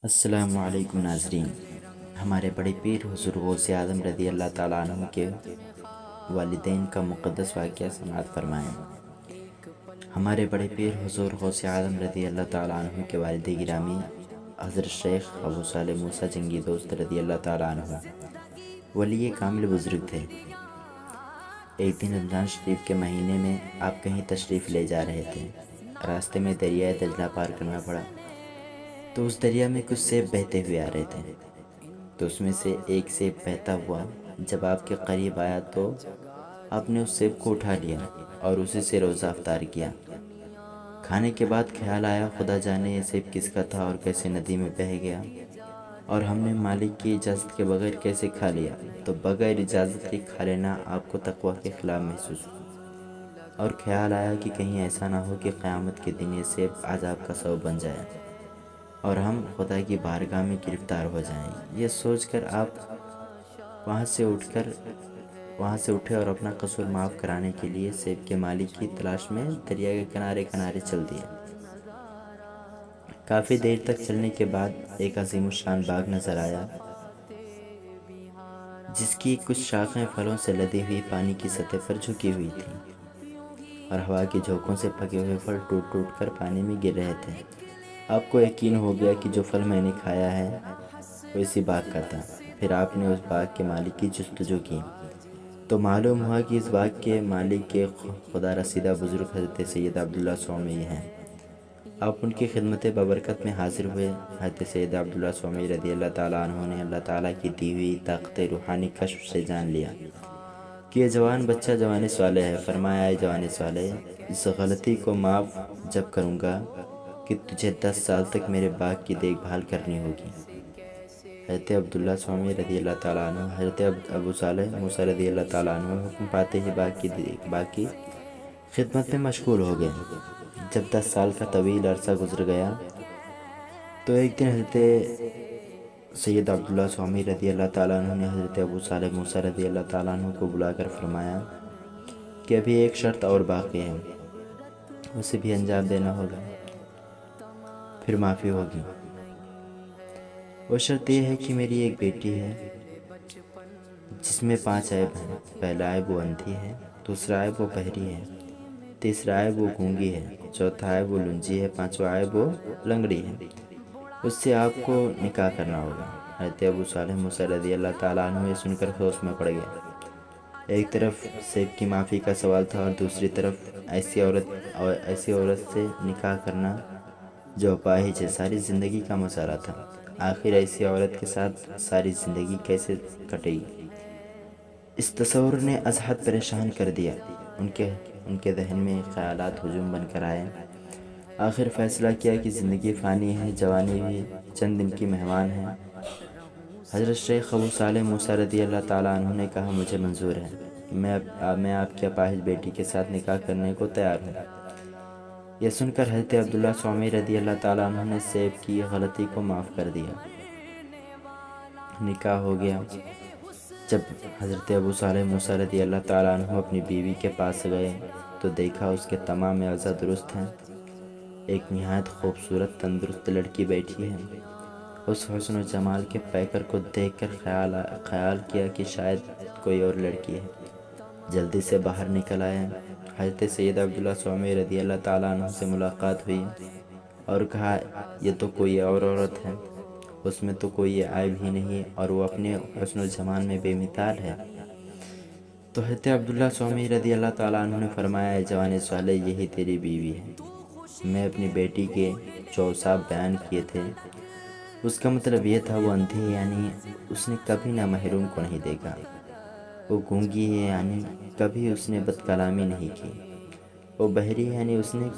السلام علیکم ناظرین۔ ہمارے بڑے پیر حضور غوث اعظم رضی اللہ تعالیٰ عنہ کے والدین کا مقدس واقعہ سماعت فرمائیں۔ ہمارے بڑے پیر حضور غوث اعظم رضی اللہ تعالیٰ عنہ کے والد گرامی حضرت شیخ ابو صالح موسیٰ جنگی دوست رضی اللہ تعالیٰ عنہ ولی کامل بزرگ تھے۔ ایک دن رمضان شریف کے مہینے میں آپ کہیں تشریف لے جا رہے تھے۔ راستے میں دریائے دجلہ پار کرنا پڑا تو اس دریا میں کچھ سیب بہتے ہوئے آ رہے تھے، تو اس میں سے ایک سیب بہتا ہوا جب آپ کے قریب آیا تو آپ نے اس سیب کو اٹھا لیا اور اسی سے روزہ افطار کیا۔ کھانے کے بعد خیال آیا خدا جانے یہ سیب کس کا تھا اور کیسے ندی میں بہہ گیا، اور ہم نے مالک کی اجازت کے بغیر کیسے کھا لیا۔ تو بغیر اجازت کے کھا لینا آپ کو تقویٰ کے خلاف محسوس ہوا، اور خیال آیا کہ کہیں ایسا نہ ہو کہ قیامت کے دن یہ سیب عذاب کا سبب بن جائے اور ہم خدا کی بارگاہ میں گرفتار ہو جائیں۔ یہ سوچ کر آپ وہاں سے اٹھے اور اپنا قصور معاف کرانے کے لیے سیب کے مالک کی تلاش میں دریا کے کنارے کنارے چل دیے۔ کافی دیر تک چلنے کے بعد ایک عظیم الشان باغ نظر آیا، جس کی کچھ شاخیں پھلوں سے لدی ہوئی پانی کی سطح پر جھکی ہوئی تھیں، اور ہوا کے جھونکوں سے پکے ہوئے پھل ٹوٹ ٹوٹ کر پانی میں گر رہے تھے۔ آپ کو یقین ہو گیا کہ جو پھل میں نے کھایا ہے وہ اسی باغ کا تھا۔ پھر آپ نے اس باغ کے مالک کی جستجو کی تو معلوم ہوا کہ اس باغ کے مالک کے خدا رسیدہ بزرگ حضرت سید عبداللہ سومی ہیں۔ آپ ان کی خدمت ببرکت میں حاضر ہوئے۔ حضرت سید عبداللہ سومی رضی اللہ تعالیٰ عنہ نے اللہ تعالیٰ کی دی ہوئی طاقت روحانی کشف سے جان لیا کہ یہ جوان بچہ جوان صالح ہے۔ فرمایا، اے جوان صالح، اس غلطی کو معاف جب کروں گا کہ تجھے 10 سال تک میرے باغ کی دیکھ بھال کرنی ہوگی۔ حضرت عبداللہ سومی رضی اللہ تعالیٰ عنہ حضرت ابو صالح موسیٰ رضی اللہ تعالیٰ عنہ حکم پاتے ہی باغ کی خدمت میں مشغول ہو گئے۔ جب 10 سال کا طویل عرصہ گزر گیا تو ایک دن حضرت سید عبداللہ سومی رضی اللہ تعالیٰ عنہ نے حضرت ابو صالح موسیٰ رضی اللہ تعالیٰ عنہ کو بلا کر فرمایا کہ ابھی ایک شرط اور باقی ہے، اسے بھی انجام دینا ہوگا، پھر معافی ہوگی۔ وہ شرط یہ ہے کہ میری ایک بیٹی ہے جس میں 5 عیب ہیں۔ پہلا عیب وہ اندھی ہے، دوسرا عیب وہ بہری ہے، تیسرا عیب وہ گونگی ہے، چوتھا عیب وہ لنجی ہے، پانچواں عیب وہ لنگڑی ہے۔ اس سے آپ کو نکاح کرنا ہوگا۔ حضرت ابو صالح موسیٰ رضی اللہ تعالیٰ عنہ یہ سن کر ہوش میں پڑ گئے۔ ایک طرف سیب کی معافی کا سوال تھا اور دوسری طرف ایسی عورت سے نکاح کرنا جو اپاہج ہے، ساری زندگی کا مسئلہ تھا۔ آخر ایسی عورت کے ساتھ ساری زندگی کیسے کٹے گی؟ اس تصور نے ازحد پریشان کر دیا۔ ان کے ذہن میں خیالات ہجوم بن کر آئے۔ آخر فیصلہ کیا کہ زندگی فانی ہے، جوانی بھی چند دن کی مہمان ہے۔ حضرت شیخ ابو صالح موسیٰ رضی اللہ تعالیٰ عنہ نے کہا، مجھے منظور ہے، میں آپ کی اپاہج بیٹی کے ساتھ نکاح کرنے کو تیار ہوں۔ یہ سن کر حضرت عبداللہ سومی رضی اللہ تعالیٰ عنہ نے سیب کی غلطی کو معاف کر دیا۔ نکاح ہو گیا۔ جب حضرت ابو صالح موسیٰ رضی اللہ تعالیٰ عنہ اپنی بیوی کے پاس گئے تو دیکھا اس کے تمام اعضاء درست ہیں۔ ایک نہایت خوبصورت تندرست لڑکی بیٹھی ہے۔ اس حسن و جمال کے پیکر کو دیکھ کر خیال کیا کہ شاید کوئی اور لڑکی ہے۔ جلدی سے باہر نکل آیا۔ حضرت سید عبداللہ سومی رضی اللہ تعالیٰ عنہ سے ملاقات ہوئی اور کہا، یہ تو کوئی اور عورت ہے، اس میں تو کوئی عیب ہی نہیں اور وہ اپنے حسن و جمال میں بے مثال ہے۔ تو حضرت عبداللہ سومی رضی اللہ تعالیٰ عنہ نے فرمایا، اے جوان صالح، یہی تیری بیوی ہے۔ میں اپنی بیٹی کے جو اوصاف بیان کیے تھے اس کا مطلب یہ تھا، وہ اندھی ہے یعنی اس نے کبھی نہ محروم کو نہیں دیکھا، وہ گونگی ہے یعنی کبھی اس نے بد کلامی نہیں کی، وہ بہری ہے یعنی اس نے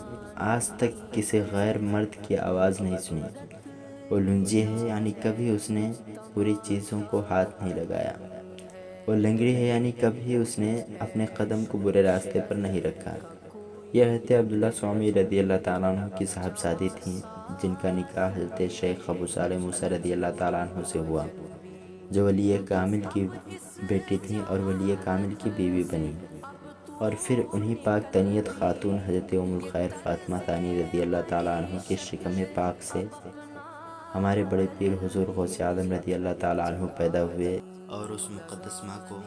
آج تک کسی غیر مرد کی آواز نہیں سنی، وہ لنجی ہے یعنی کبھی اس نے بری چیزوں کو ہاتھ نہیں لگایا، وہ لنگڑی ہے یعنی کبھی اس نے اپنے قدم کو برے راستے پر نہیں رکھا۔ یہ حضرت عبداللہ سومی رضی اللہ تعالیٰ عنہ کی صاحبزادی تھیں، جن کا نکاح حضرت شیخ ابو صالح موسیٰ رضی اللہ تعالیٰ عنہ سے ہوا، جو ولی کامل کی بیٹی تھیں اور ولی کامل کی بیوی بنی۔ اور پھر انہی پاک تنیت خاتون حضرت ام الخیر فاطمہ ثانی رضی اللہ تعالیٰ عنہ کی شکم پاک سے ہمارے بڑے پیر حضور غوث اعظم رضی اللہ تعالیٰ عنہ پیدا ہوئے اور اس مقدس ماں کو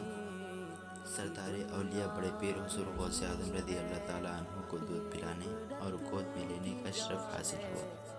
سردار اولیاء بڑے پیر حضور غوث اعظم رضی اللہ تعالیٰ عنہ کو دودھ پلانے اور گود میں لینے کا شرف حاصل ہوا۔